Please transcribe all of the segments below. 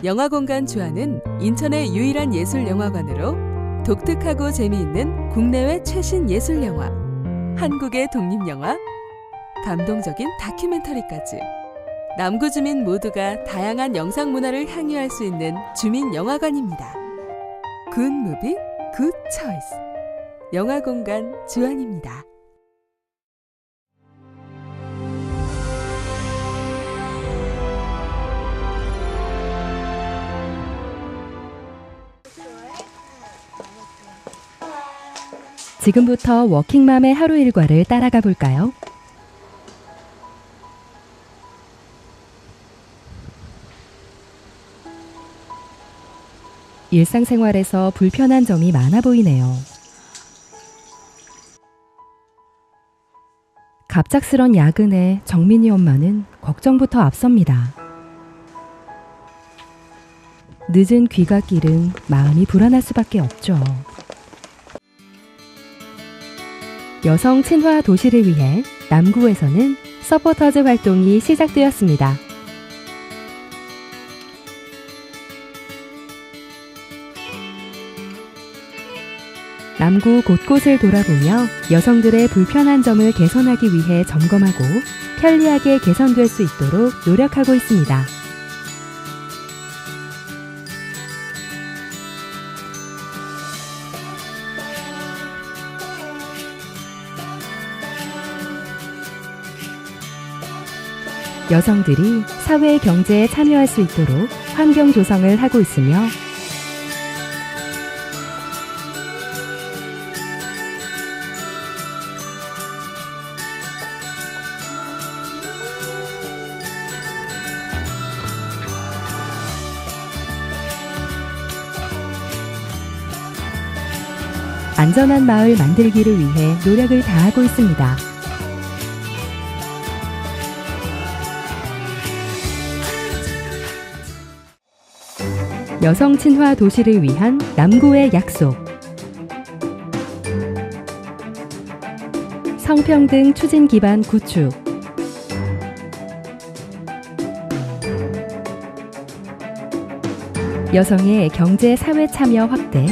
영화공간 주안은 인천의 유일한 예술영화관으로 독특하고 재미있는 국내외 최신 예술영화, 한국의 독립영화, 감동적인 다큐멘터리까지 남구 주민 모두가 다양한 영상 문화를 향유할 수 있는 주민영화관입니다. 굿 무비, 굿 초이스. 영화공간 주안입니다. 지금부터 워킹맘의 하루 일과를 따라가 볼까요? 일상생활에서 불편한 점이 많아 보이네요. 갑작스런 야근에 정민이 엄마는 걱정부터 앞섭니다. 늦은 귀갓길은 마음이 불안할 수밖에 없죠. 여성 친화 도시를 위해 남구에서는 서포터즈 활동이 시작되었습니다. 남구 곳곳을 돌아보며 여성들의 불편한 점을 개선하기 위해 점검하고 편리하게 개선될 수 있도록 노력하고 있습니다. 여성들이 사회 경제에 참여할 수 있도록 환경 조성을 하고 있으며 안전한 마을 만들기를 위해 노력을 다하고 있습니다. 여성 친화 도시를 위한 남구의 약속. 성평등 추진 기반 구축. 여성의 경제 사회 참여 확대.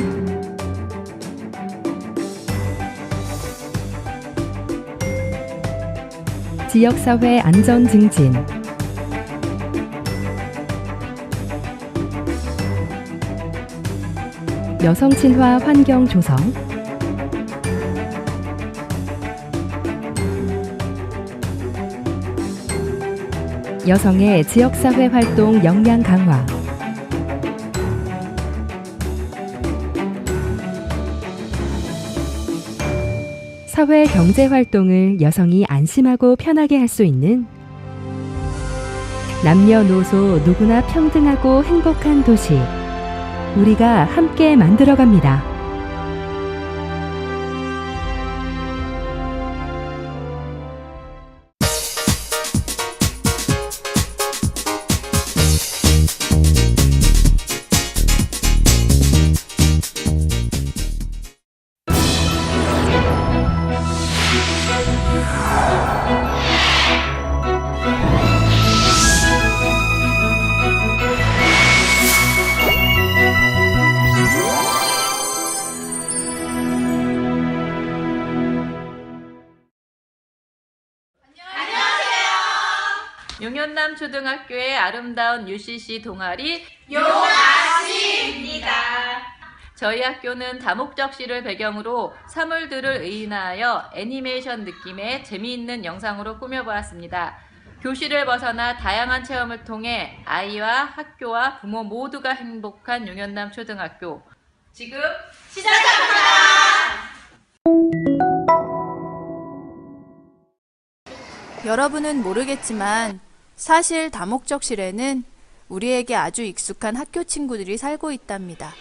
지역사회 안전 증진. 여성 친화 환경 조성. 여성의 지역사회 활동 역량 강화. 사회 경제 활동을 여성이 안심하고 편하게 할 수 있는 남녀노소 누구나 평등하고 행복한 도시. 우리가 함께 만들어갑니다. 용현남 초등학교의 아름다운 UCC 동아리 용아씨입니다. 저희 학교는 다목적시를 배경으로 사물들을 의인화하여 애니메이션 느낌의 재미있는 영상으로 꾸며보았습니다. 교실을 벗어나 다양한 체험을 통해 아이와 학교와 부모 모두가 행복한 용현남 초등학교. 지금 시작합니다. 여러분은 모르겠지만 사실 다목적실에는 우리에게 아주 익숙한 학교 친구들이 살고 있답니다.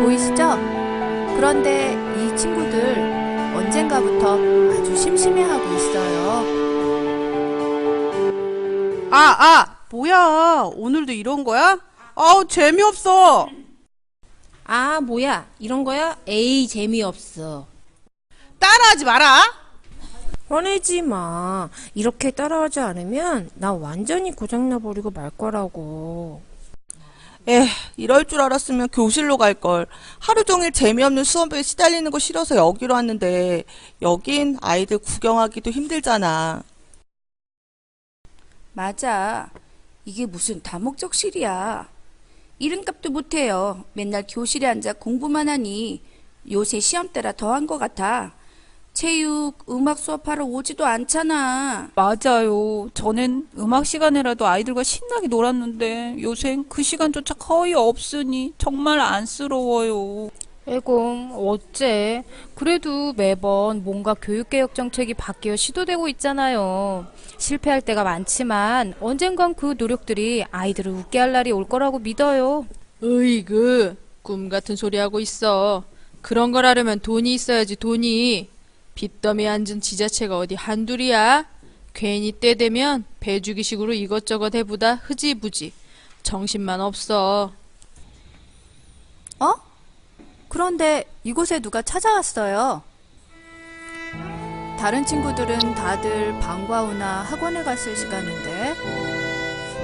보이시죠? 그런데 이 친구들 언젠가부터 아주 심심해하고 있어요. 뭐야? 오늘도 이런 거야? 아우, 재미없어. 아, 뭐야? 이런 거야? 에이, 재미없어. 따라하지 마라. 화내지 마. 이렇게 따라하지 않으면 나 완전히 고장나버리고 말 거라고. 이럴 줄 알았으면 교실로 갈 걸. 하루 종일 재미없는 수업에 시달리는 거 싫어서 여기로 왔는데 여긴 아이들 구경하기도 힘들잖아. 맞아. 이게 무슨 다목적실이야. 이름값도 못해요. 맨날 교실에 앉아 공부만 하니 요새 시험 때라 더한 것 같아. 체육, 음악 수업하러 오지도 않잖아. 맞아요. 전엔 음악 시간에라도 아이들과 신나게 놀았는데 요샌 그 시간조차 거의 없으니 정말 안쓰러워요. 에공, 어째? 그래도 매번 뭔가 교육개혁 정책이 바뀌어 시도되고 있잖아요. 실패할 때가 많지만 언젠간 그 노력들이 아이들을 웃게 할 날이 올 거라고 믿어요. 으이그, 꿈 같은 소리 하고 있어. 그런 걸 하려면 돈이 있어야지, 돈이. 빚더미에 앉은 지자체가 어디 한둘이야? 괜히 때 되면 배주기식으로 이것저것 해보다 흐지부지. 정신만 없어. 어? 그런데 이곳에 누가 찾아왔어요. 다른 친구들은 다들 방과 후나 학원에 갔을 시간인데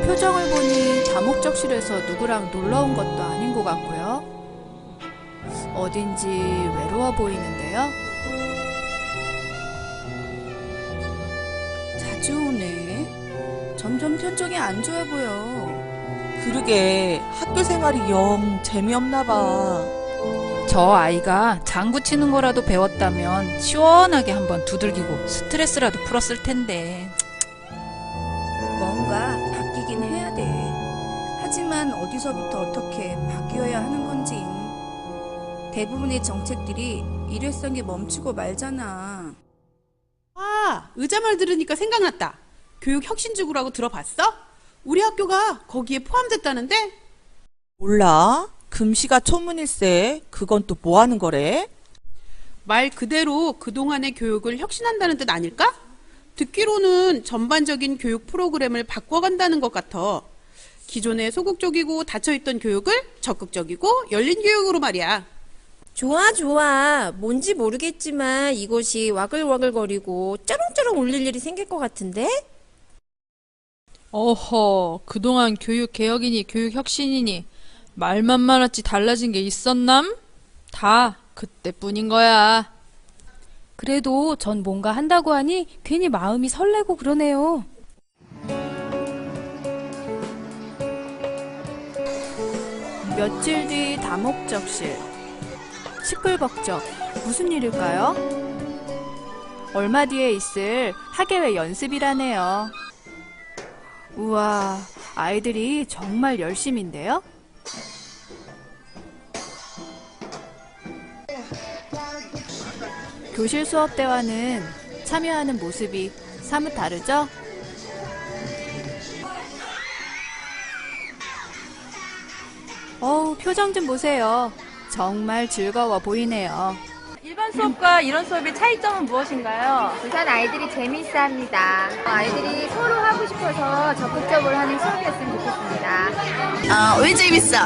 표정을 보니 다목적실에서 누구랑 놀러 온 것도 아닌 것 같고요. 어딘지 외로워 보이는데요. 자주 오네. 점점 표정이 안 좋아 보여. 그러게 학교 생활이 영 재미없나 봐. 저 아이가 장구 치는 거라도 배웠다면 시원하게 한번 두들기고 스트레스라도 풀었을 텐데. 뭔가 바뀌긴 해야 돼. 하지만 어디서부터 어떻게 바뀌어야 하는 건지. 대부분의 정책들이 일회성에 멈추고 말잖아. 아, 의자 말 들으니까 생각났다. 교육혁신지구라고 들어봤어? 우리 학교가 거기에 포함됐다는데? 몰라? 금시가 초문일세. 그건 또 뭐 하는 거래? 말 그대로 그동안의 교육을 혁신한다는 뜻 아닐까? 듣기로는 전반적인 교육 프로그램을 바꿔간다는 것 같아. 기존의 소극적이고 닫혀있던 교육을 적극적이고 열린 교육으로 말이야. 좋아, 좋아. 뭔지 모르겠지만 이곳이 와글와글거리고 짜롱짜롱 울릴 일이 생길 것 같은데? 어허, 그동안 교육 개혁이니 교육 혁신이니 말만 많았지 달라진 게 있었남? 다 그때뿐인 거야. 그래도 전 뭔가 한다고 하니 괜히 마음이 설레고 그러네요. 며칠 뒤 다목적실. 시끌벅적. 무슨 일일까요? 얼마 뒤에 있을 학예회 연습이라네요. 우와, 아이들이 정말 열심인데요? 교실 수업 때와는 참여하는 모습이 사뭇 다르죠? 표정 좀 보세요. 정말 즐거워 보이네요. 일반 수업과 이런 수업의 차이점은 무엇인가요? 우선 아이들이 재미있어합니다. 아이들이 서로 하고 싶어서 적극적으로 하는 수업이었으면 좋겠습니다. 왜 재밌어?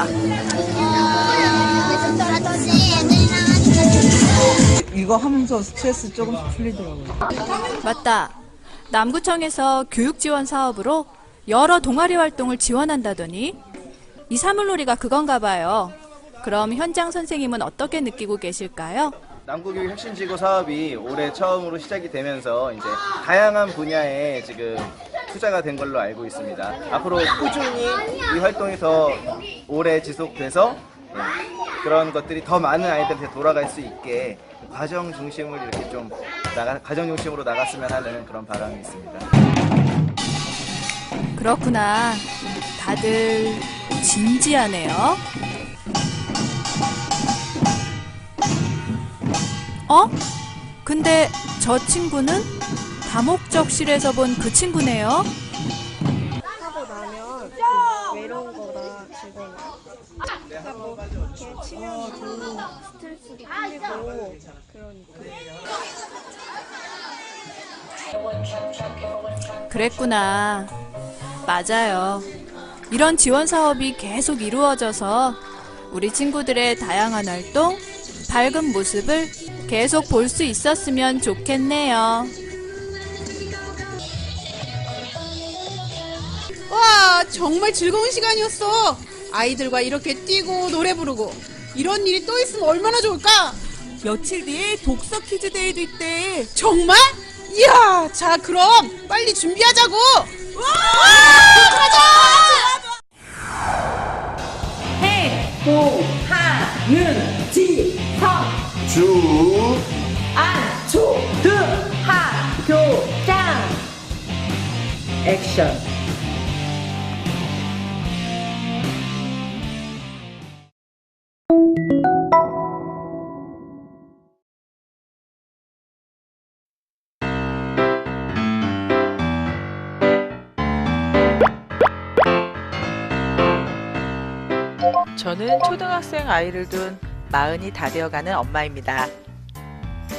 이거 하면서 스트레스 조금씩 풀리더라고요. 맞다. 남구청에서 교육지원 사업으로 여러 동아리 활동을 지원한다더니 이 사물놀이가 그건가 봐요. 그럼 현장 선생님은 어떻게 느끼고 계실까요? 남구교육 혁신지구 사업이 올해 처음으로 시작이 되면서 이제 다양한 분야에 지금 투자가 된 걸로 알고 있습니다. 앞으로 꾸준히 이 활동이 더 오래 지속돼서 그런 것들이 더 많은 아이들한테 돌아갈 수 있게 가정 중심을 이렇게 좀 가정 중심으로 나갔으면 하는 그런 바람이 있습니다. 그렇구나. 다들 진지하네요. 근데 저 친구는 다목적실에서 본 그 친구네요. 하고 나면 좀 외로운 거라 즐거워요. 하고 이렇게 치면 좀 스트레스도 풀리고 그러니까. 그랬구나. 맞아요. 이런 지원 사업이 계속 이루어져서 우리 친구들의 다양한 활동, 밝은 모습을 계속 볼 수 있었으면 좋겠네요. 정말 즐거운 시간이었어. 아이들과 이렇게 뛰고 노래 부르고 이런 일이 또 있으면 얼마나 좋을까? 며칠 뒤에 독서 퀴즈 대회도 있대. 정말? 이야, 자 그럼 빨리 준비하자고. 행복하는 지성 주안초등학교장 액션. 저는 초등학생 아이를 둔 40이 다 되어가는 엄마입니다.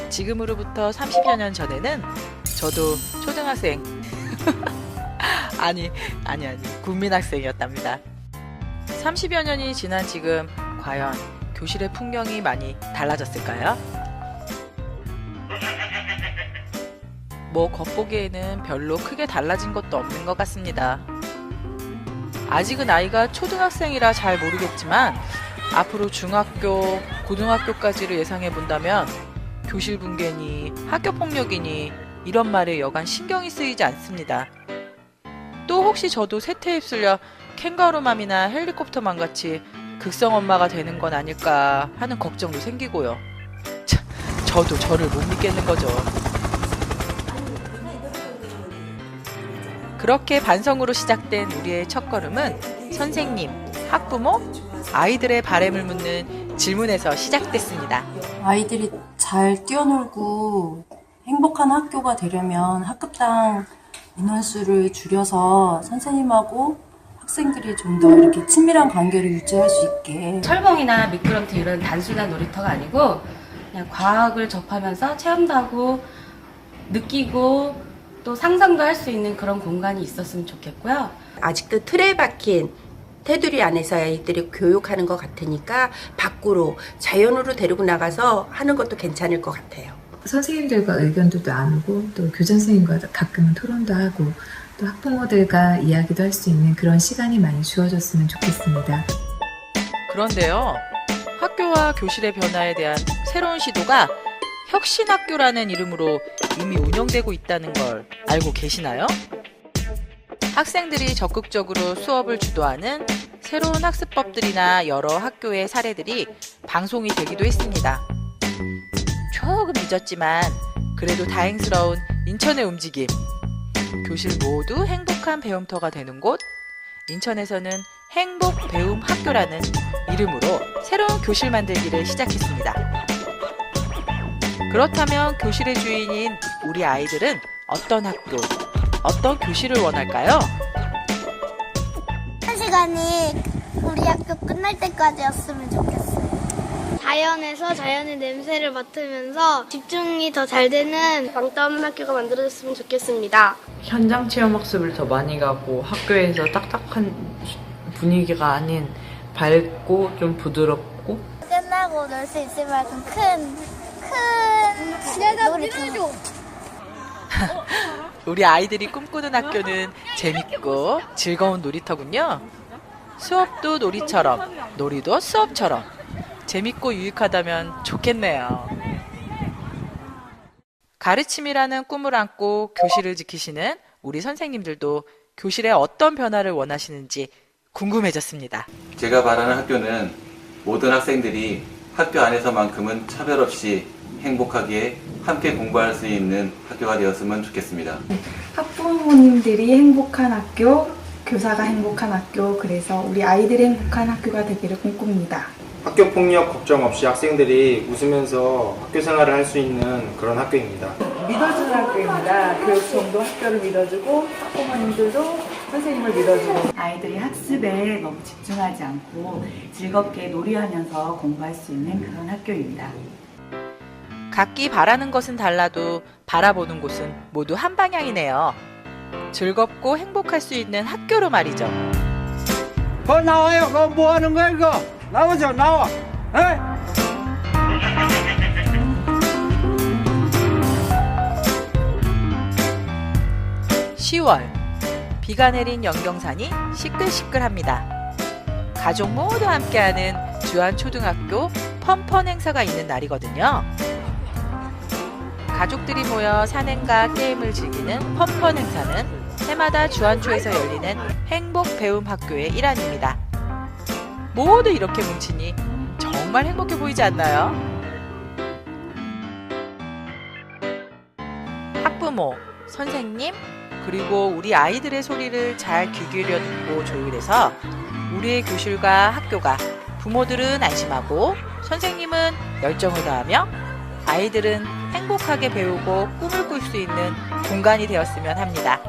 지금으로부터 30여 년 전에는 저도 초등학생 아니 국민학생이었답니다. 30여 년이 지난 지금 과연 교실의 풍경이 많이 달라졌을까요? 뭐 겉보기에는 별로 크게 달라진 것도 없는 것 같습니다. 아직은 아이가 초등학생이라 잘 모르겠지만 앞으로 중학교, 고등학교까지를 예상해 본다면 교실 붕괴니 학교폭력이니 이런 말에 여간 신경이 쓰이지 않습니다. 또 혹시 저도 세태에 휩쓸려 캥거루맘이나 헬리콥터맘 같이 극성 엄마가 되는 건 아닐까 하는 걱정도 생기고요. 참, 저도 저를 못 믿겠는 거죠. 그렇게 반성으로 시작된 우리의 첫걸음은 선생님, 학부모, 아이들의 바램을 묻는 질문에서 시작됐습니다. 아이들이 잘 뛰어놀고 행복한 학교가 되려면 학급당 인원수를 줄여서 선생님하고 학생들이 좀 더 이렇게 친밀한 관계를 유지할 수 있게. 철봉이나 미끄럼틀 이런 단순한 놀이터가 아니고 그냥 과학을 접하면서 체험도 하고 느끼고 또 상상도 할 수 있는 그런 공간이 있었으면 좋겠고요. 아직도 틀에 박힌 테두리 안에서 아이들이 교육하는 것 같으니까 밖으로 자연으로 데리고 나가서 하는 것도 괜찮을 것 같아요. 선생님들과 의견도 나누고 또 교장 선생님과 가끔은 토론도 하고 또 학부모들과 이야기도 할 수 있는 그런 시간이 많이 주어졌으면 좋겠습니다. 그런데요, 학교와 교실의 변화에 대한 새로운 시도가 혁신학교라는 이름으로 이미 운영되고 있다는 걸 알고 계시나요? 학생들이 적극적으로 수업을 주도하는 새로운 학습법들이나 여러 학교의 사례들이 방송이 되기도 했습니다. 조금 늦었지만 그래도 다행스러운 인천의 움직임. 교실 모두 행복한 배움터가 되는 곳, 인천에서는 행복배움학교라는 이름으로 새로운 교실 만들기를 시작했습니다. 그렇다면 교실의 주인인 우리 아이들은 어떤 학교, 어떤 교실을 원할까요? 한 시간이 우리 학교 끝날 때까지였으면 좋겠어요. 자연에서 자연의 냄새를 맡으면서 집중이 더 잘 되는 방과 없는 학교가 만들어졌으면 좋겠습니다. 현장 체험 학습을 더 많이 가고 학교에서 딱딱한 분위기가 아닌 밝고 좀 부드럽고 끝나고 놀 수 있을 만큼 큰 놀이터. 우리 아이들이 꿈꾸는 학교는 재밌고 즐거운 놀이터군요. 수업도 놀이처럼, 놀이도 수업처럼 재밌고 유익하다면 좋겠네요. 가르침이라는 꿈을 안고 교실을 지키시는 우리 선생님들도 교실에 어떤 변화를 원하시는지 궁금해졌습니다. 제가 바라는 학교는 모든 학생들이 학교 안에서만큼은 차별 없이 행복하게 함께 공부할 수 있는 학교가 되었으면 좋겠습니다. 학부모님들이 행복한 학교, 교사가 행복한 학교, 그래서 우리 아이들이 행복한 학교가 되기를 꿈꿉니다. 학교 폭력 걱정 없이 학생들이 웃으면서 학교 생활을 할 수 있는 그런 학교입니다. 믿어주는 학교입니다. 교육청도 학교를 믿어주고 학부모님들도 선생님을 믿어주고 아이들이 학습에 너무 집중하지 않고 즐겁게 놀이하면서 공부할 수 있는 그런 학교입니다. 각기 바라는 것은 달라도 바라보는 곳은 모두 한 방향이네요. 즐겁고 행복할 수 있는 학교로 말이죠. 나와요. 그거 뭐 하는 거야 이거? 나오죠, 나와. 에? 10월 비가 내린 영경산이 시끌시끌합니다. 가족 모두 함께하는 주안초등학교 펀펀 행사가 있는 날이거든요. 가족들이 모여 산행과 게임을 즐기는 펀펀 행사는 해마다 주안초에서 열리는 행복 배움 학교의 일환입니다. 모두 이렇게 뭉치니 정말 행복해 보이지 않나요? 학부모, 선생님, 그리고 우리 아이들의 소리를 잘 귀 기울여 듣고 조율해서 우리의 교실과 학교가 부모들은 안심하고 선생님은 열정을 다하며 아이들은 행복하게 배우고 꿈을 꿀 수 있는 공간이 되었으면 합니다.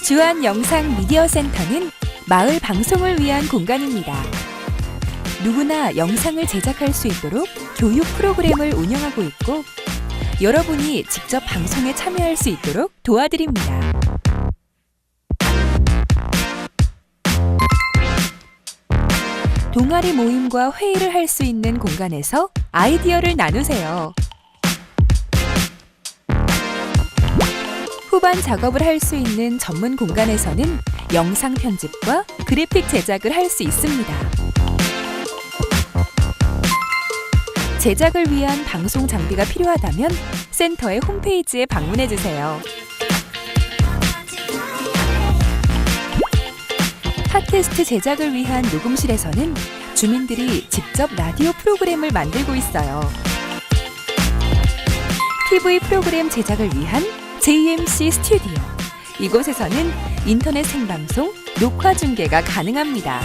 주안 영상 미디어 센터는 마을 방송을 위한 공간입니다. 누구나 영상을 제작할 수 있도록 교육 프로그램을 운영하고 있고 여러분이 직접 방송에 참여할 수 있도록 도와드립니다. 동아리 모임과 회의를 할 수 있는 공간에서 아이디어를 나누세요. 후반 작업을 할 수 있는 전문 공간에서는 영상 편집과 그래픽 제작을 할 수 있습니다. 제작을 위한 방송 장비가 필요하다면 센터의 홈페이지에 방문해 주세요. 팟캐스트 제작을 위한 녹음실에서는 주민들이 직접 라디오 프로그램을 만들고 있어요. TV 프로그램 제작을 위한 JMC 스튜디오. 이곳에서는 인터넷 생방송, 녹화 중계가 가능합니다.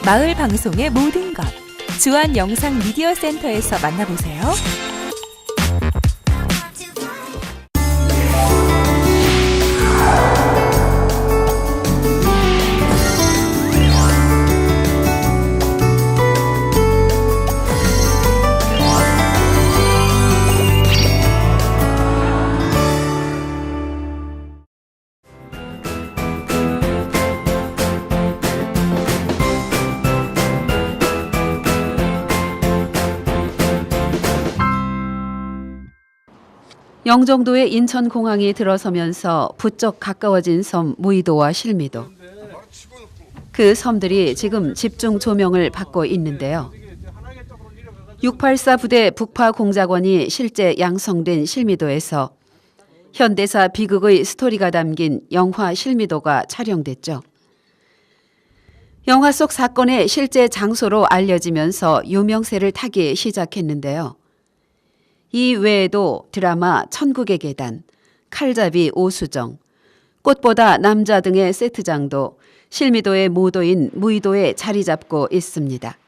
마을 방송의 모든 것, 주안 영상 미디어 센터에서 만나보세요. 영종도의 인천공항이 들어서면서 부쩍 가까워진 섬 무의도와 실미도. 그 섬들이 지금 집중 조명을 받고 있는데요. 684 부대 북파 공작원이 실제 양성된 실미도에서 현대사 비극의 스토리가 담긴 영화 실미도가 촬영됐죠. 영화 속 사건의 실제 장소로 알려지면서 유명세를 타기 시작했는데요. 이 외에도 드라마 천국의 계단, 칼잡이 오수정, 꽃보다 남자 등의 세트장도 실미도의 모도인 무의도에 자리 잡고 있습니다.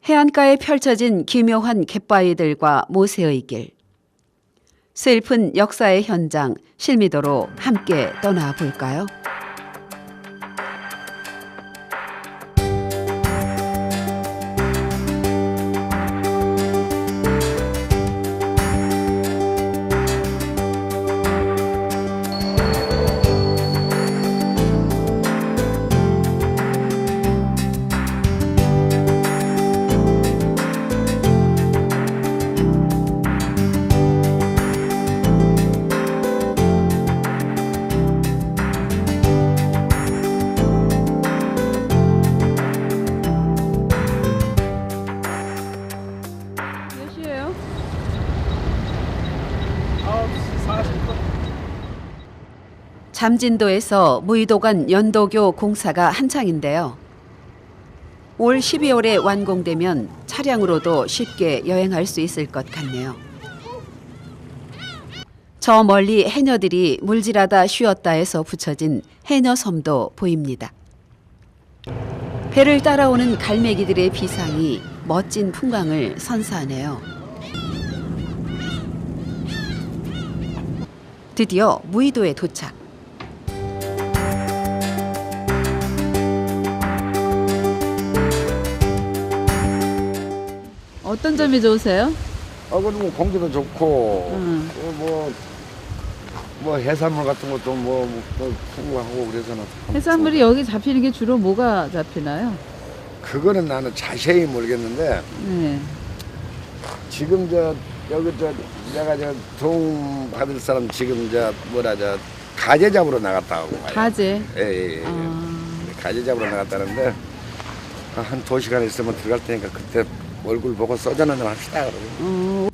해안가에 펼쳐진 기묘한 갯바위들과 모세의 길. 슬픈 역사의 현장 실미도로 함께 떠나볼까요? 잠진도에서 무의도 간 연도교 공사가 한창인데요. 올 12월에 완공되면 차량으로도 쉽게 여행할 수 있을 것 같네요. 저 멀리 해녀들이 물질하다 쉬었다에서 붙여진 해녀섬도 보입니다. 배를 따라오는 갈매기들의 비상이 멋진 풍광을 선사하네요. 드디어 무의도에 도착. 어떤 점이 좋으세요? 그리고 공기도 좋고, 뭐 해산물 같은 것도 풍부하고 그래서는. 해산물이 여기 잡히는 게 주로 뭐가 잡히나요? 그거는 나는 자세히 모르겠는데, 네. 지금 여기 내가 도움 받을 사람 지금 가재 잡으러 나갔다 하고. 가재? 예. 가재 잡으러 나갔다는데, 한 2시간 있으면 들어갈 테니까 그때 얼굴 보고 소주 한잔 합시다. 그러고.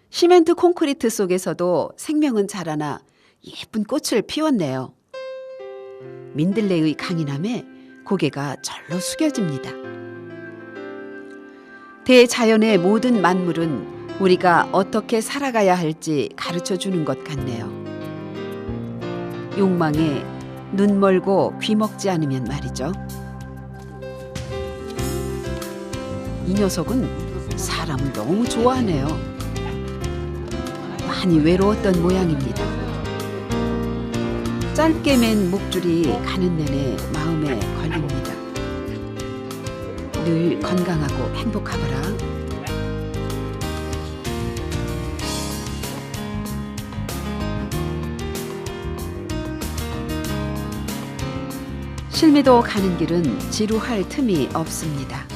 시멘트 콘크리트 속에서도 생명은 자라나 예쁜 꽃을 피웠네요. 민들레의 강인함에 고개가 절로 숙여집니다. 대자연의 모든 만물은 우리가 어떻게 살아가야 할지 가르쳐 주는 것 같네요. 욕망에 눈 멀고 귀 먹지 않으면 말이죠. 이 녀석은 사람을 너무 좋아하네요. 많이 외로웠던 모양입니다. 짧게 맨 목줄이 가는 내내 마음에 걸립니다. 늘 건강하고 행복하거라. 실미도 가는 길은 지루할 틈이 없습니다.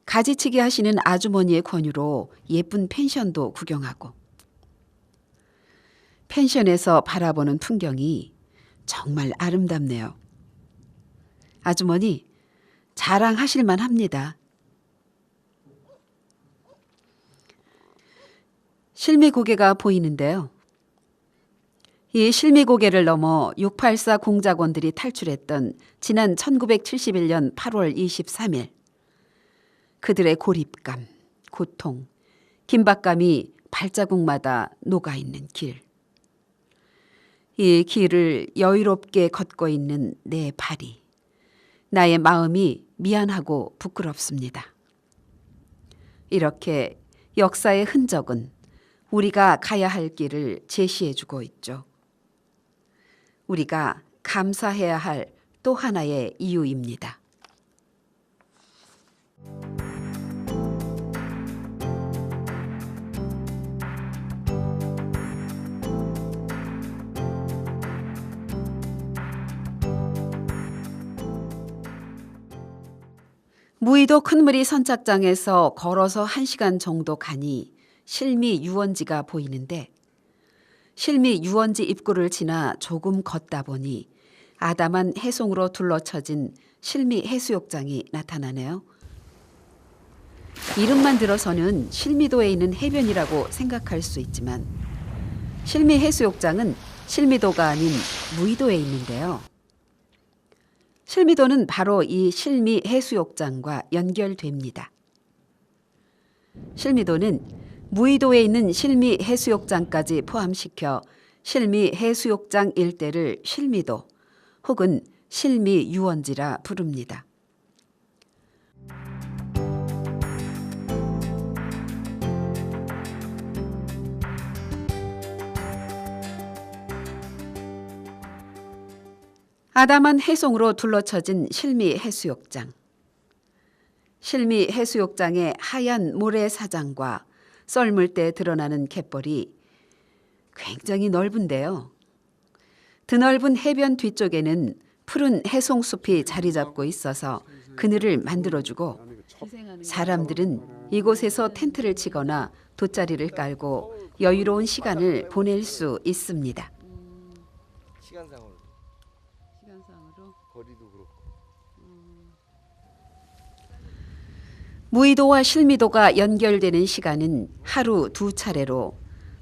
가지치기 하시는 아주머니의 권유로 예쁜 펜션도 구경하고, 펜션에서 바라보는 풍경이 정말 아름답네요. 아주머니, 자랑하실만 합니다. 실미고개가 보이는데요. 이 실미고개를 넘어 684 공작원들이 탈출했던 지난 1971년 8월 23일. 그들의 고립감, 고통, 긴박감이 발자국마다 녹아있는 길. 이 길을 여유롭게 걷고 있는 내 발이, 나의 마음이 미안하고 부끄럽습니다. 이렇게 역사의 흔적은 우리가 가야 할 길을 제시해주고 있죠. 우리가 감사해야 할 또 하나의 이유입니다. 무의도 큰무리 선착장에서 걸어서 1시간 정도 가니 실미 유원지가 보이는데, 실미 유원지 입구를 지나 조금 걷다 보니 아담한 해송으로 둘러쳐진 실미 해수욕장이 나타나네요. 이름만 들어서는 실미도에 있는 해변이라고 생각할 수 있지만, 실미 해수욕장은 실미도가 아닌 무의도에 있는데요. 실미도는 바로 이 실미 해수욕장과 연결됩니다. 실미도는 무의도에 있는 실미 해수욕장까지 포함시켜 실미 해수욕장 일대를 실미도 혹은 실미 유원지라 부릅니다. 아담한 해송으로 둘러쳐진 실미 해수욕장. 실미 해수욕장의 하얀 모래사장과 썰물 때 드러나는 갯벌이 굉장히 넓은데요. 드넓은 해변 뒤쪽에는 푸른 해송숲이 자리 잡고 있어서 그늘을 만들어주고 사람들은 이곳에서 텐트를 치거나 돗자리를 깔고 여유로운 시간을 보낼 수 있습니다. 시간상으로 거리도 그렇고. 무의도와 실미도가 연결되는 시간은 하루 2차례로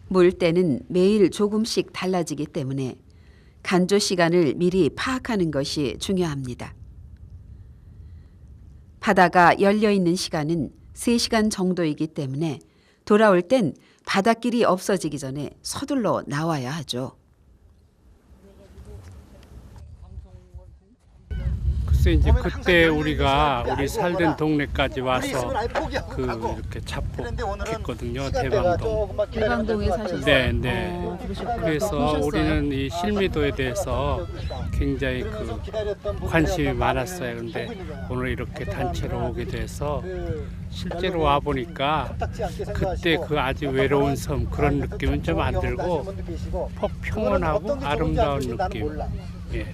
물때는 매일 조금씩 달라지기 때문에 간조 시간을 미리 파악하는 것이 중요합니다. 바다가 열려있는 시간은 3시간 정도이기 때문에 돌아올 땐 바닷길이 없어지기 전에 서둘러 나와야 하죠. 글쎄 이제 그때 우리가 우리 살던 동네까지 와서 이렇게 자폭했거든요. 대방동에 사셨어요? 네, 네. 그래서 우리는 이 실미도에 대해서 굉장히 관심이 많았어요. 그런데 오늘 이렇게 단체로 오게 돼서 실제로 와 보니까 그때 아주 외로운 섬 그런 느낌은 좀 안 들고 평온하고 아름다운 느낌. 예.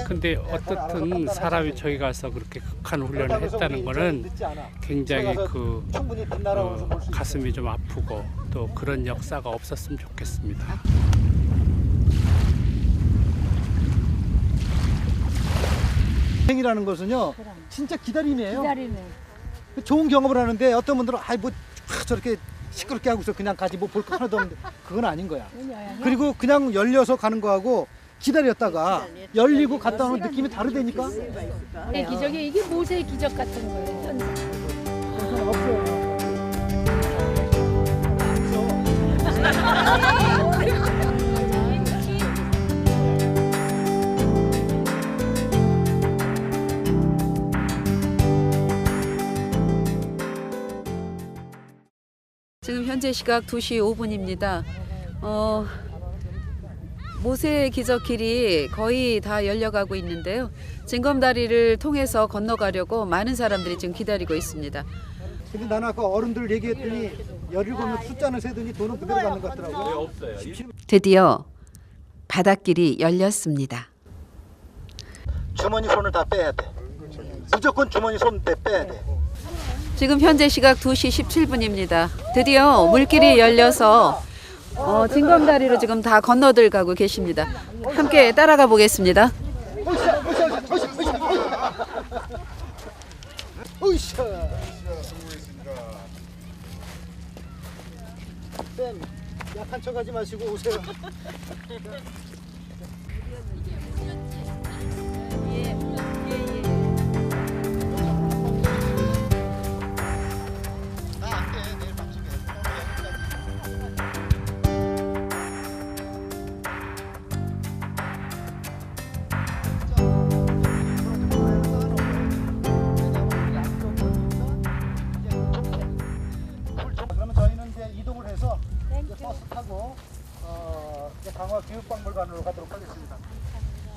근데 어떻든 사람이 저기 가서 그렇게 극한 훈련을 했다는 거는 굉장히 가슴이 좀 아프고 또 그런 역사가 없었으면 좋겠습니다. 생이라는 것은요, 진짜 기다림이에요. 좋은 경험을 하는데 어떤 분들은 저렇게 시끄럽게 하고서 그냥 가지 볼 거 하나도 없는데 그건 아닌 거야. 그리고 그냥 열려서 가는 거하고 기다렸다가 열리고 갔다 오는 느낌이 다르다니까. 기적이 이게 모세의 기적 같은 거예요. 지금 현재 시각 2시 5분입니다. 모세의 기적길이 거의 다 열려가고 있는데요. 징검다리를 통해서 건너가려고 많은 사람들이 지금 기다리고 있습니다. 근데 나는 아까 어른들 얘기했더니 17명 숫자는 세더니 돈은 그대로 받는 것 같더라고요. 없어요. 드디어 바닷길이 열렸습니다. 주머니 손을 다 빼야 돼. 무조건 주머니 손 빼야 돼. 지금 현재 시각 2시 17분입니다. 드디어 물길이 열려서 징검다리로 지금 다 건너들 가고 계십니다. 함께 따라가 보겠습니다. 쌤, 약한 척 하지 마시고 오세요. 그러면 저희는 이제 이동을 해서 이제 버스 타고 강화 교육박물관으로 가도록 하겠습니다.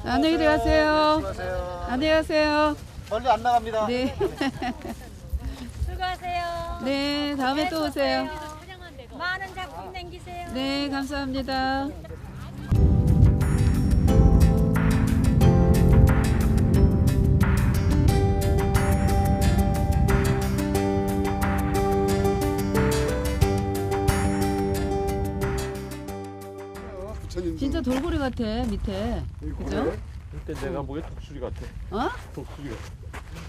안녕히 들어가세요. 수고하세요. 안녕히 가세요. 멀리 안 나갑니다. 네. 수고하세요. 네, 다음에 또 오세요. 많은 작품 남기세요. 네, 감사합니다. 진짜 돌고래 같아 밑에. 그죠? 그때 내가 보기엔 독수리 같아. 어? 독수리 같아.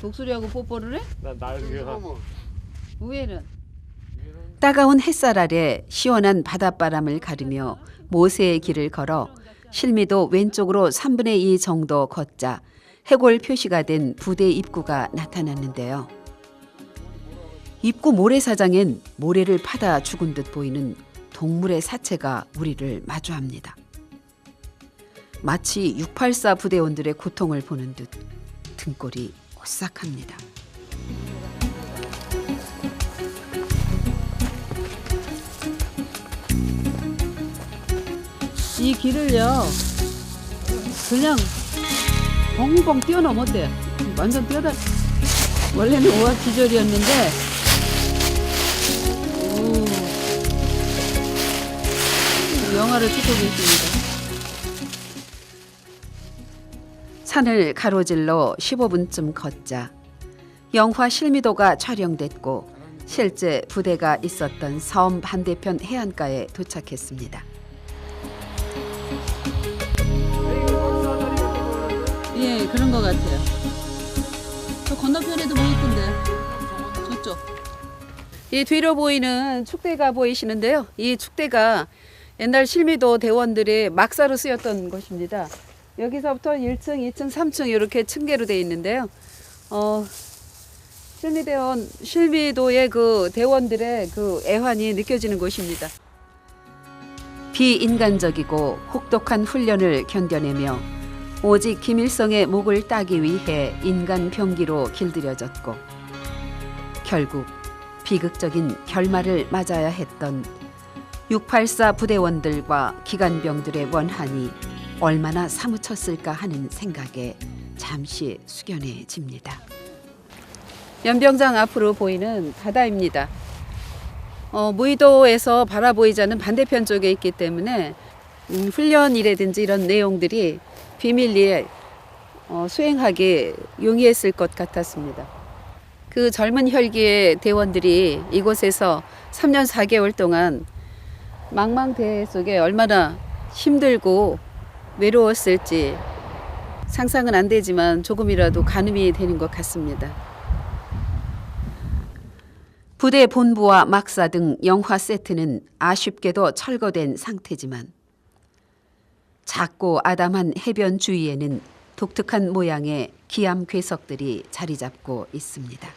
독수리하고 뽀뽀를 해? 난 날개가. 위에는? 따가운 햇살 아래 시원한 바닷바람을 가르며 모세의 길을 걸어 실미도 왼쪽으로 3분의 2 정도 걷자 해골 표시가 된 부대 입구가 나타났는데요. 입구 모래사장엔 모래를 파다 죽은 듯 보이는 동물의 사체가 우리를 마주합니다. 마치 684 부대원들의 고통을 보는 듯 등골이 오싹합니다. 이 길을요, 그냥 벙벙 뛰어넘었대. 완전 뛰어다. 원래는 5화 기절이었는데. 영화를 찍고 계십니다. 산을 가로질러 15분쯤 걷자 영화 실미도가 촬영됐고 실제 부대가 있었던 섬 반대편 해안가에 도착했습니다. 예, 그런 것 같아요. 저 건너편에도 뭐 있던데. 저쪽. 이 뒤로 보이는 축대가 보이시는데요. 이 축대가 옛날 실미도 대원들의 막사로 쓰였던 곳입니다. 여기서부터 1층, 2층, 3층 이렇게 층계로 되어 있는데요. 실미도의 그 대원들의 그 애환이 느껴지는 곳입니다. 비인간적이고 혹독한 훈련을 견뎌내며 오직 김일성의 목을 따기 위해 인간 병기로 길들여졌고 결국 비극적인 결말을 맞아야 했던 684 부대원들과 기관병들의 원한이 얼마나 사무쳤을까 하는 생각에 잠시 숙연해집니다. 연병장 앞으로 보이는 바다입니다. 무의도에서 바라보이자는 반대편 쪽에 있기 때문에 훈련이라든지 이런 내용들이 비밀리에 수행하기 용이했을 것 같았습니다. 그 젊은 혈기의 대원들이 이곳에서 3년 4개월 동안 망망대해 속에 얼마나 힘들고 외로웠을지 상상은 안 되지만 조금이라도 가늠이 되는 것 같습니다. 부대 본부와 막사 등 영화 세트는 아쉽게도 철거된 상태지만 작고 아담한 해변 주위에는 독특한 모양의 기암 괴석들이 자리 잡고 있습니다.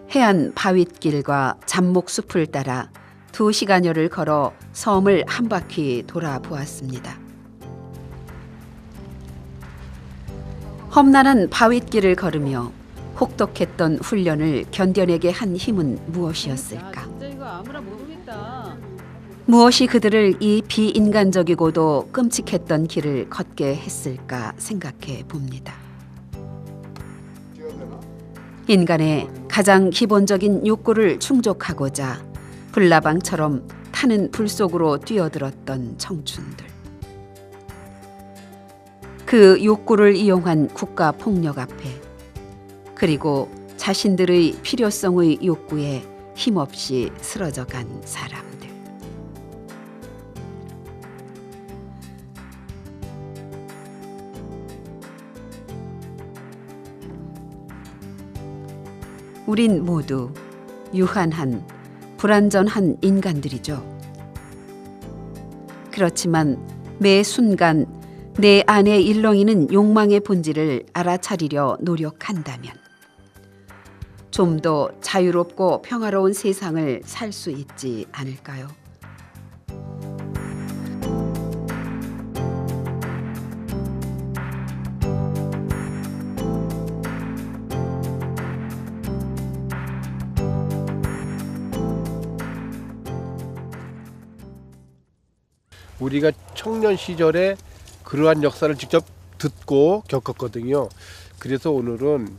해안 바윗길과 잡목숲을 따라 2시간여를 걸어 섬을 한 바퀴 돌아보았습니다. 험난한 바윗길을 걸으며 혹독했던 훈련을 견뎌내게 한 힘은 무엇이었을까? 무엇이 그들을 이 비인간적이고도 끔찍했던 길을 걷게 했을까 생각해 봅니다. 인간의 가장 기본적인 욕구를 충족하고자 불나방처럼 타는 불 속으로 뛰어들었던 청춘들. 그 욕구를 이용한 국가 폭력 앞에 그리고 자신들의 필요성의 욕구에 힘없이 쓰러져간 사람들. 우린 모두 유한한, 불완전한 인간들이죠. 그렇지만 매 순간 내 안에 일렁이는 욕망의 본질을 알아차리려 노력한다면 좀 더 자유롭고 평화로운 세상을 살 수 있지 않을까요? 우리가 청년 시절에 그러한 역사를 직접 듣고 겪었거든요. 그래서 오늘은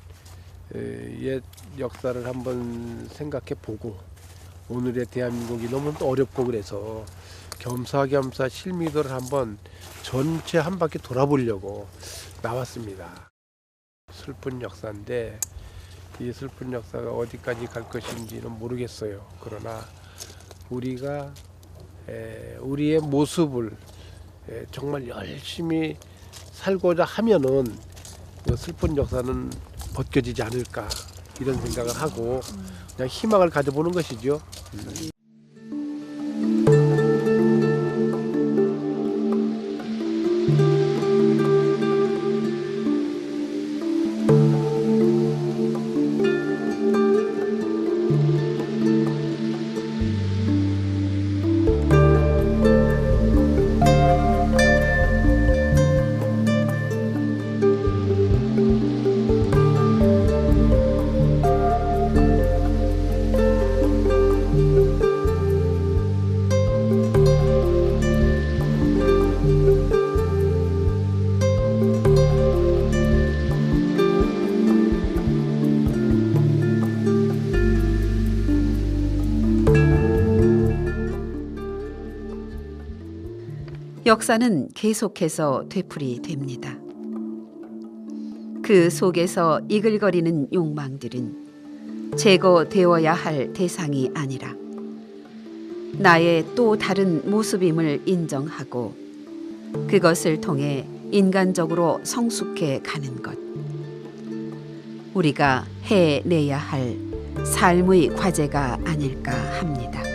옛 역사를 한번 생각해 보고 오늘의 대한민국이 너무 어렵고 그래서 겸사겸사 실미도를 한번 전체 한 바퀴 돌아보려고 나왔습니다. 슬픈 역사인데 이 슬픈 역사가 어디까지 갈 것인지는 모르겠어요. 그러나 우리가 우리의 모습을 정말 열심히 살고자 하면은 그 슬픈 역사는 벗겨지지 않을까 이런 생각을 하고 그냥 희망을 가져보는 것이죠. 역사는 계속해서 되풀이 됩니다. 그 속에서 이글거리는 욕망들은 제거되어야 할 대상이 아니라 나의 또 다른 모습임을 인정하고 그것을 통해 인간적으로 성숙해 가는 것. 우리가 해내야 할 삶의 과제가 아닐까 합니다.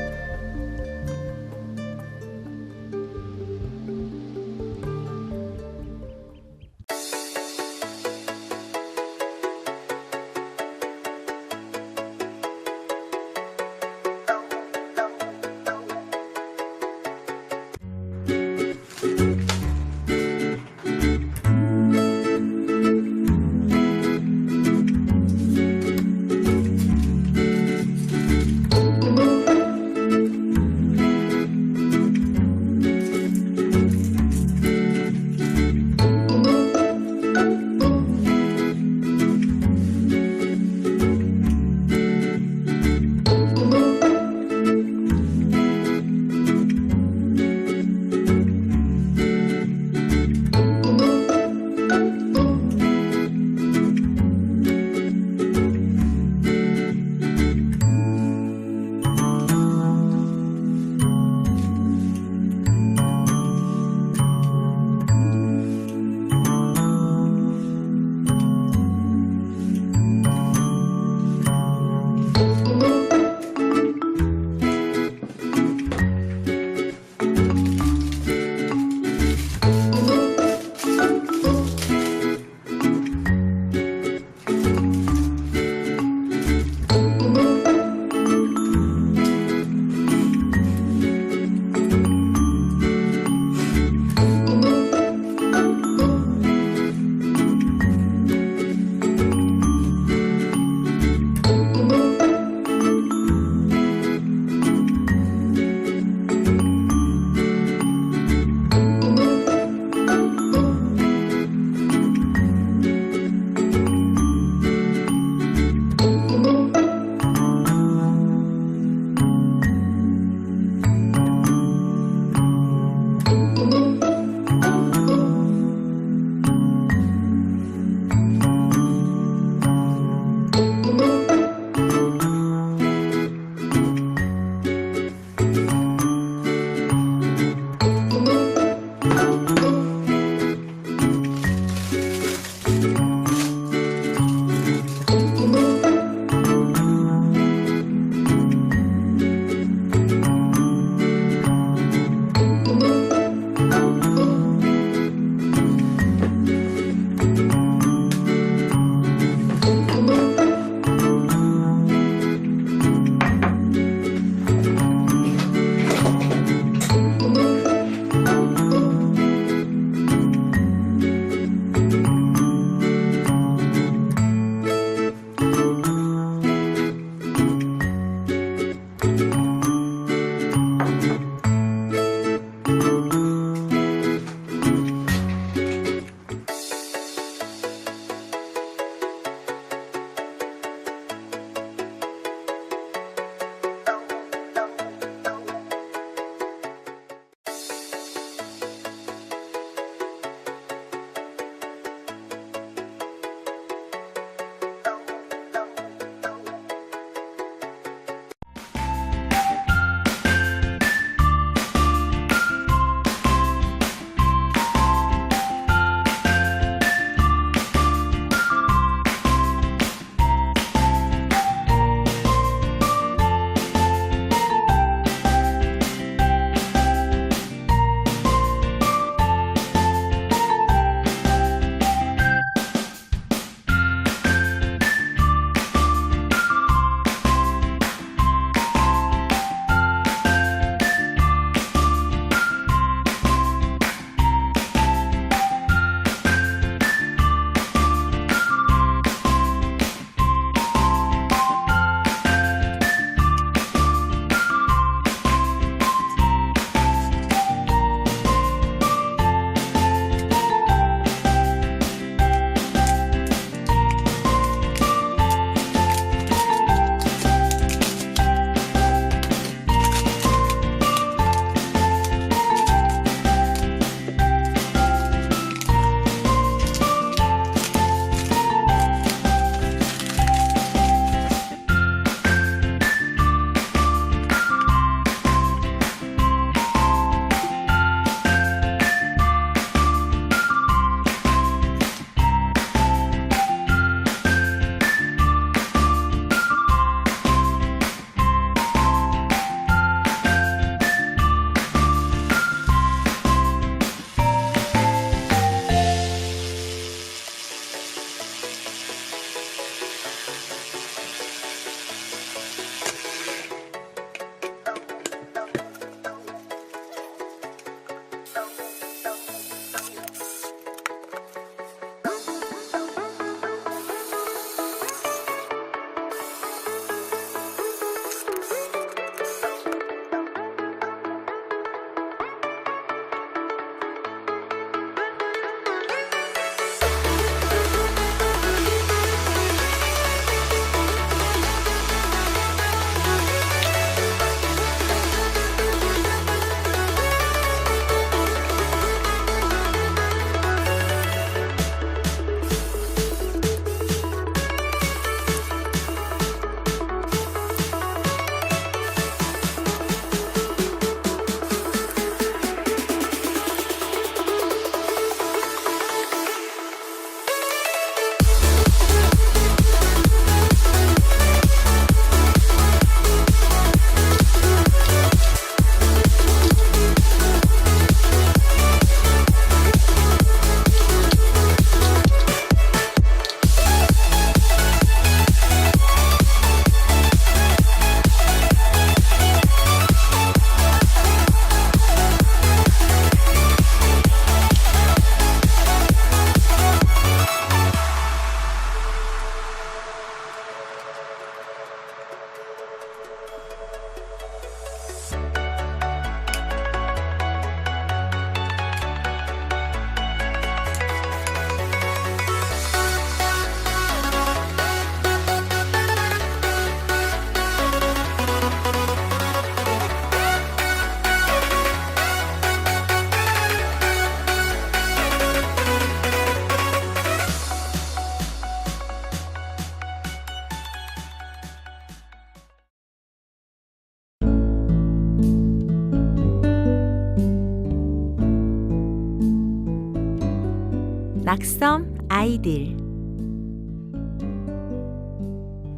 낙섬 아이들.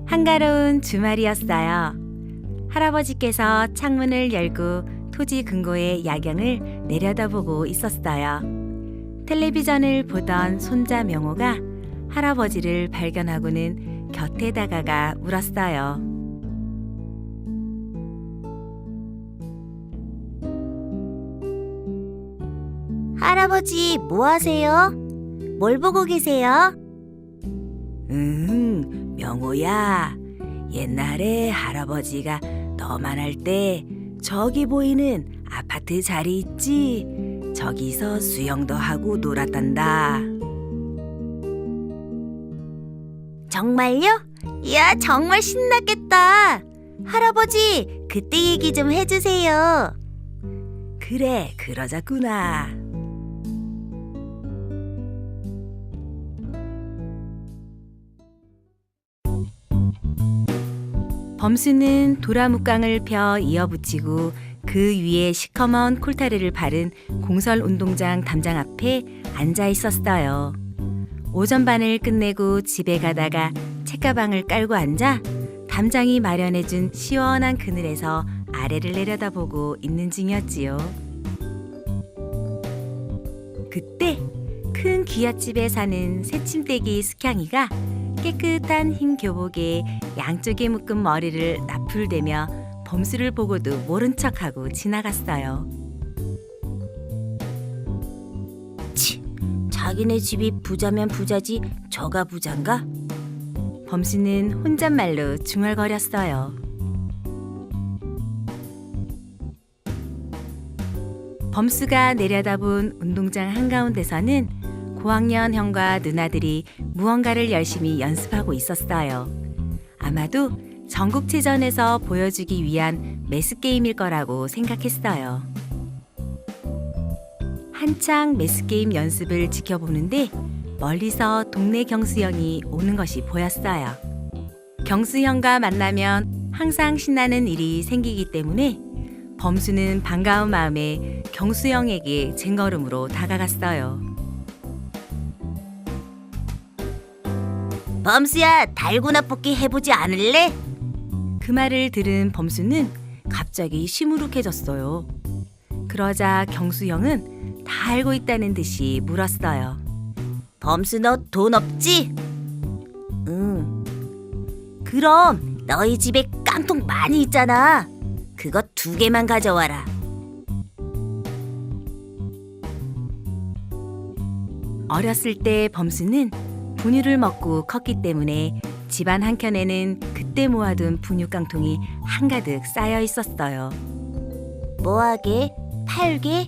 한가로운 주말이었어요. 할아버지께서 창문을 열고 토지 근고의 야경을 내려다보고 있었어요. 텔레비전을 보던 손자 명호가 할아버지를 발견하고는 곁에 다가가 울었어요. 할아버지, 뭐 하세요? 뭘 보고 계세요? 명호야. 옛날에 할아버지가 너만 할 때 저기 보이는 아파트 자리 있지? 저기서 수영도 하고 놀았단다. 정말요? 이야, 정말 신났겠다. 할아버지, 그때 얘기 좀 해주세요. 그래, 그러자꾸나. 범수는 도라묵강을 펴 이어붙이고 그 위에 시커먼 콜타르를 바른 공설운동장 담장 앞에 앉아 있었어요. 오전반을 끝내고 집에 가다가 책가방을 깔고 앉아 담장이 마련해준 시원한 그늘에서 아래를 내려다보고 있는 중이었지요. 그때 큰 귀갓집에 사는 새침대기 숙향이가 깨끗한 흰 교복에 양쪽에 묶은 머리를 나풀대며 범수를 보고도 모른 척하고 지나갔어요. 치, 자기네 집이 부자면 부자지 저가 부자인가? 범수는 혼잣말로 중얼거렸어요. 범수가 내려다본 운동장 한가운데서는 고학년 형과 누나들이 무언가를 열심히 연습하고 있었어요. 아마도 전국체전에서 보여주기 위한 매스게임일 거라고 생각했어요. 한창 매스게임 연습을 지켜보는데 멀리서 동네 경수형이 오는 것이 보였어요. 경수형과 만나면 항상 신나는 일이 생기기 때문에 범수는 반가운 마음에 경수형에게 쟁걸음으로 다가갔어요. 범수야, 달고나 뽑기 해보지 않을래? 그 말을 들은 범수는 갑자기 시무룩해졌어요. 그러자 경수형은 다 알고 있다는 듯이 물었어요. 범수, 너 돈 없지? 응. 그럼 너희 집에 깡통 많이 있잖아. 그거 2개만 가져와라. 어렸을 때 범수는 분유를 먹고 컸기 때문에 집안 한켠에는 그때 모아둔 분유 깡통이 한가득 쌓여 있었어요. 뭐하게? 팔게?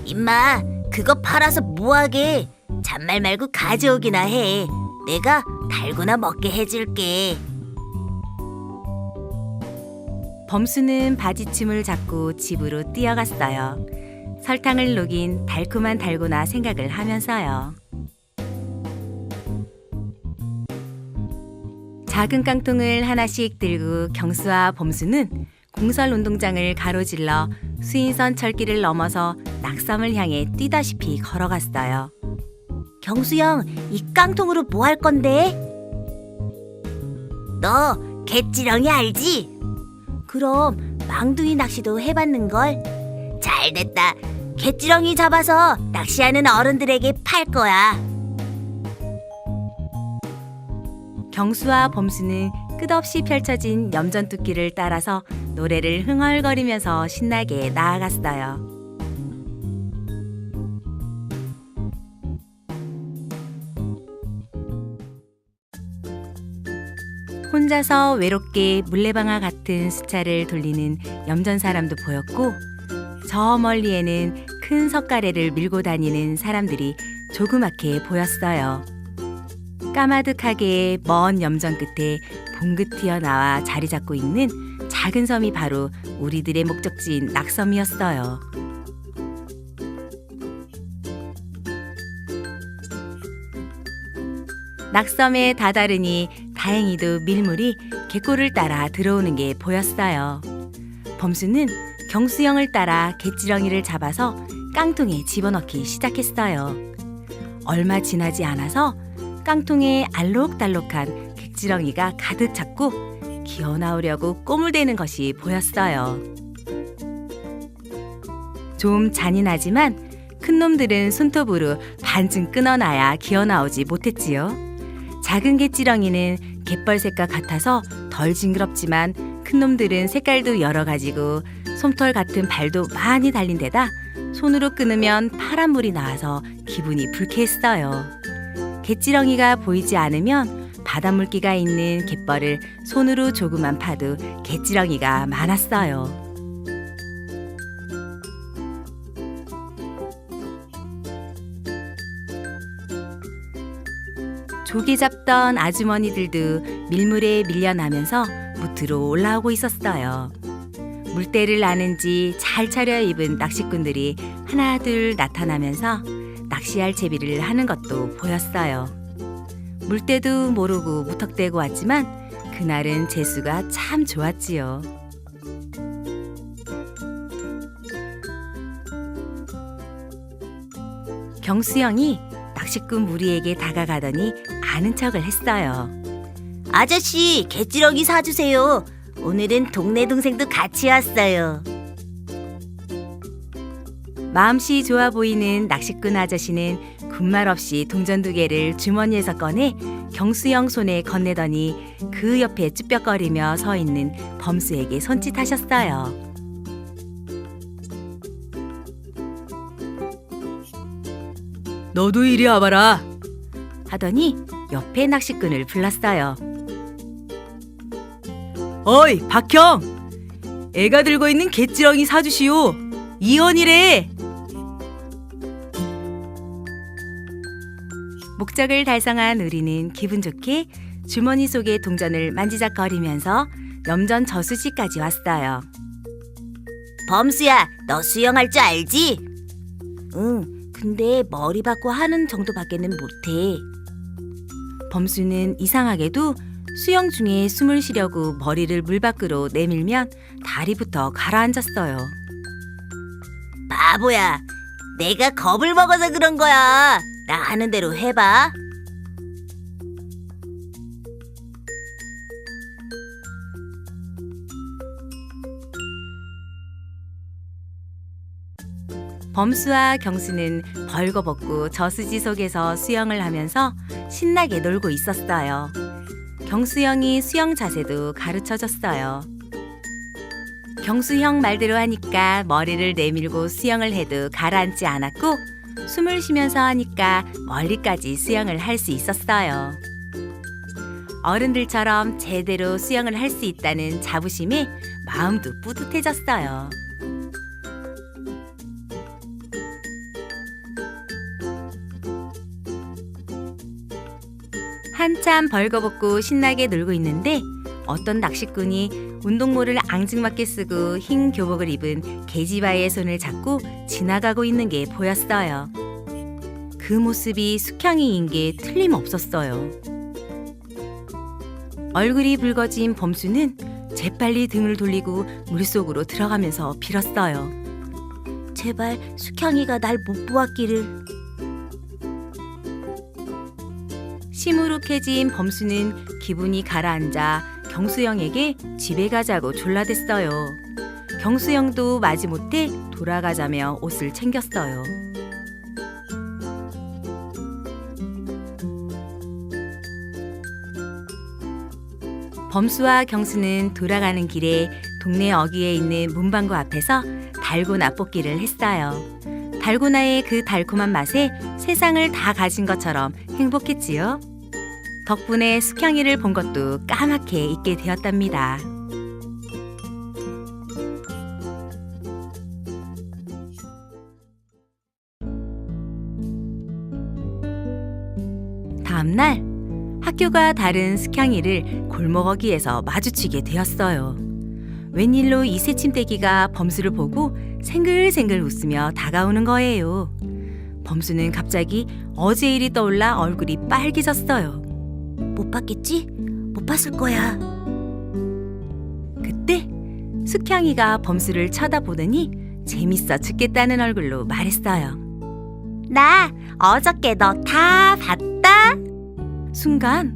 임마, 그거 팔아서 뭐하게? 잔말 말고 가져오기나 해. 내가 달고나 먹게 해줄게. 범수는 바지춤을 잡고 집으로 뛰어갔어요. 설탕을 녹인 달콤한 달고나 생각을 하면서요. 작은 깡통을 하나씩 들고 경수와 범수는 공설운동장을 가로질러 수인선 철길을 넘어서 낙섬을 향해 뛰다시피 걸어갔어요. 경수형, 이 깡통으로 뭐 할 건데? 너 갯지렁이 알지? 그럼 망둥이 낚시도 해봤는걸? 잘됐다. 갯지렁이 잡아서 낚시하는 어른들에게 팔 거야. 경수와 범수는 끝없이 펼쳐진 염전뚝길을 따라서 노래를 흥얼거리면서 신나게 나아갔어요. 혼자서 외롭게 물레방아 같은 수차를 돌리는 염전 사람도 보였고, 저 멀리에는 큰 석가래를 밀고 다니는 사람들이 조그맣게 보였어요. 까마득하게 먼 염전 끝에 봉긋 튀어나와 자리 잡고 있는 작은 섬이 바로 우리들의 목적지인 낙섬이었어요. 낙섬에 다다르니 다행히도 밀물이 갯골을 따라 들어오는 게 보였어요. 범수는 경수형을 따라 갯지렁이를 잡아서 깡통에 집어넣기 시작했어요. 얼마 지나지 않아서 깡통에 알록달록한 객지렁이가 가득 찼고 기어 나오려고 꼬물대는 것이 보였어요. 좀 잔인하지만 큰 놈들은 손톱으로 반쯤 끊어놔야 기어 나오지 못했지요. 작은 갯지렁이는 갯벌새가 같아서 덜 징그럽지만 큰 놈들은 색깔도 여러 가지고 솜털 같은 발도 많이 달린 데다 손으로 끊으면 파란 물이 나와서 기분이 불쾌했어요. 갯지렁이가 보이지 않으면 바닷물기가 있는 갯벌을 손으로 조금만 파도 갯지렁이가 많았어요. 조개 잡던 아주머니들도 밀물에 밀려나면서 무트로 올라오고 있었어요. 물때를 아는지 잘 차려입은 낚시꾼들이 하나 둘 나타나면서 낚시할 채비를 하는 것도 보였어요. 물때도 모르고 무턱대고 왔지만 그날은 재수가 참 좋았지요. 경수형이 낚시꾼 무리에게 다가가더니 아는 척을 했어요. 아저씨, 갯지렁이 사주세요. 오늘은 동네 동생도 같이 왔어요. 마음씨 좋아 보이는 낚시꾼 아저씨는 군말 없이 동전 2개를 주머니에서 꺼내 경수형 손에 건네더니 그 옆에 쭈뼛거리며 서 있는 범수에게 손짓하셨어요. 너도 이리 와봐라 하더니 옆에 낚시꾼을 불렀어요. 어이 박형, 애가 들고 있는 갯지렁이 사주시오. 2원이래. 목적을 달성한 우리는 기분 좋게 주머니 속의 동전을 만지작거리면서 염전 저수지까지 왔어요. 범수야, 너 수영할 줄 알지? 응, 근데 머리 받고 하는 정도밖에는 못해. 범수는 이상하게도 수영 중에 숨을 쉬려고 머리를 물 밖으로 내밀면 다리부터 가라앉았어요. 바보야, 내가 겁을 먹어서 그런 거야. 나 하는 대로 해봐. 범수와 경수는 벌거벗고 저수지 속에서 수영을 하면서 신나게 놀고 있었어요. 경수형이 수영 자세도 가르쳐줬어요. 경수형 말대로 하니까 머리를 내밀고 수영을 해도 가라앉지 않았고 숨을 쉬면서 하니까 멀리까지 수영을 할 수 있었어요. 어른들처럼 제대로 수영을 할 수 있다는 자부심에 마음도 뿌듯해졌어요. 한참 벌거벗고 신나게 놀고 있는데 어떤 낚시꾼이 운동모를 앙증맞게 쓰고 흰 교복을 입은 계지바의 손을 잡고 지나가고 있는 게 보였어요. 그 모습이 숙향이인 게 틀림없었어요. 얼굴이 붉어진 범수는 재빨리 등을 돌리고 물속으로 들어가면서 빌었어요. 제발 숙향이가 날 못 보았기를. 시무룩해진 범수는 기분이 가라앉아 경수형에게 집에 가자고 졸라댔어요. 경수형도 마지못해 돌아가자며 옷을 챙겼어요. 범수와 경수는 돌아가는 길에 동네 어귀에 있는 문방구 앞에서 달고나 뽑기를 했어요. 달고나의 그 달콤한 맛에 세상을 다 가진 것처럼 행복했지요. 덕분에 숙향이를 본 것도 까맣게 잊게 되었답니다. 다음날 학교가 다른 숙향이를 골목어귀에서 마주치게 되었어요. 웬일로 이 새침대기가 범수를 보고 생글생글 웃으며 다가오는 거예요. 범수는 갑자기 어제 일이 떠올라 얼굴이 빨개졌어요. 못 봤겠지? 못 봤을 거야. 그때 숙향이가 범수를 쳐다보더니 재밌어 죽겠다는 얼굴로 말했어요. 나 어저께 너 다 봤다. 순간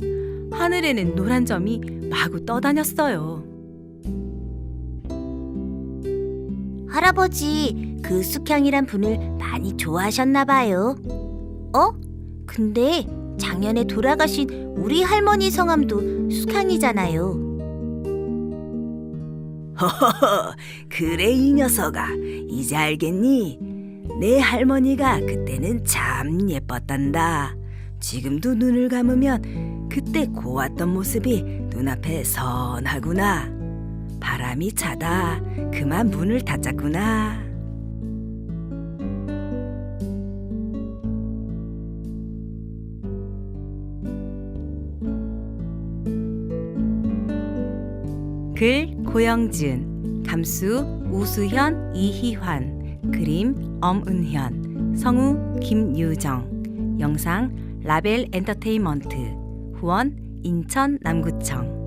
하늘에는 노란 점이 마구 떠다녔어요. 할아버지, 그 숙향이란 분을 많이 좋아하셨나 봐요. 근데 작년에 돌아가신 우리 할머니 성함도 숙향이잖아요. 허허허, 그래 이 녀석아, 이제 알겠니? 내 할머니가 그때는 참 예뻤단다. 지금도 눈을 감으면 그때 고왔던 모습이 눈앞에 선하구나. 바람이 차다. 그만 문을 닫았구나. 글 고영준, 감수 우수현, 이희환, 그림 엄은현, 성우 김유정, 영상 라벨 엔터테인먼트, 후원 인천 남구청.